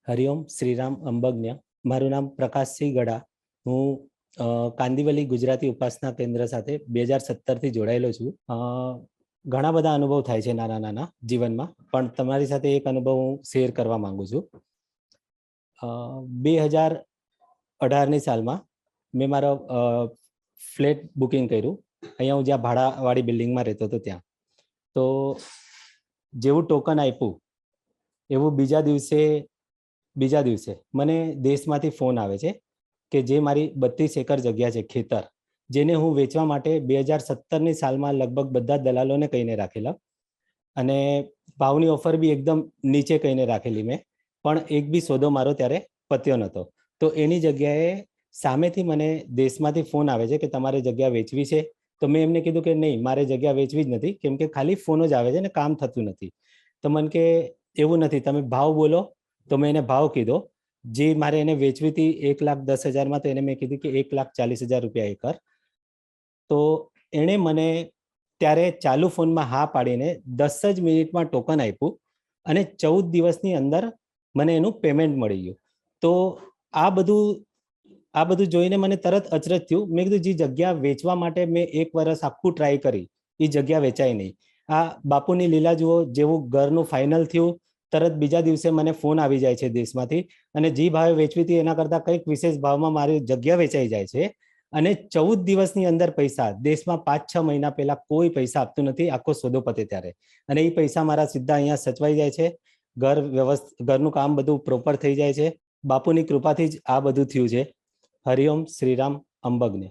હરિઓમ શ્રીરામ અંબજ્ઞ. મારું નામ પ્રકાશસિંહ ગડા. હું કાંદિવલી ગુજરાતી ઉપાસના કેન્દ્ર સાથે 2017 થી જોડાયેલો છું. ઘણા બધા અનુભવ થાય છે નાના નાના જીવનમાં, પણ તમારી સાથે એક અનુભવ હું શેર કરવા માંગુ છું. 2018ની સાલમાં મેં મારો ફ્લેટ બુકિંગ કર્યું. અહીંયા હું જ્યાં ભાડાવાળી બિલ્ડિંગમાં રહેતો હતો ત્યાં. તો જેવું ટોકન આપ્યું એવું બીજા દિવસે મને દેશમાંથી ફોન આવે છે કે જે મારી 32 એકર જગ્યા છે, ખેતર, જેને હું વેચવા માટે 2017ની સાલમાં લગભગ બધા દલાલોને કહીને રાખેલા, અને ભાવની ઓફર બી એકદમ નીચે કહીને રાખેલી મેં, પણ એક બી સોદો મારો ત્યારે પત્યો નહોતો. તો એની જગ્યાએ સામેથી મને દેશમાંથી ફોન આવે છે કે તમારે જગ્યા વેચવી છે. તો મેં એમને કીધું કે નહીં, મારે જગ્યા વેચવી જ નથી, કેમ કે ખાલી ફોન જ આવે છે ને કામ થતું નથી. તો મને કે એવું નથી, તમે ભાવ બોલો. તો મેં એને ભાવ કીધો. જે મારે એને વેચવી હતી 1,10,000 તો એને મેં કીધું કે 1,40,000 રૂપિયા એકર. તો એણે મને ત્યારે ચાલુ ફોનમાં હા પાડીને 10 જ મિનિટમાં ટોકન આપ્યું, અને 14 દિવસની અંદર મને એનું પેમેન્ટ મળી ગયું. તો આ બધું જોઈને મને તરત અચરજ થયું. મેં કીધું, જે જગ્યા વેચવા માટે મેં 1 વર્ષ આખું ટ્રાય કરી, એ જગ્યા વેચાય નહીં. આ બાપુની લીલા જુઓ, જેવું ઘરનું ફાઇનલ થયું તરત બીજા દિવસે મને ફોન આવી જાય છે દેશમાંથી, અને જે ભાવે વેચવી હતી એના કરતાં કંઈક વિશેષ ભાવમાં મારી જગ્યા વેચાઈ જાય છે. અને 14 દિવસની અંદર પૈસા, દેશમાં 5-6 મહિના પહેલા કોઈ પૈસા આપતું નથી આખો સોદો પતે ત્યારે, અને એ પૈસા મારા સીધા અહીંયા સચવાઈ જાય છે. ઘરનું કામ બધું પ્રોપર થઈ જાય છે. બાપુની કૃપાથી જ આ બધું થયું છે. હરિઓમ શ્રીરામ અંબજ્ઞ.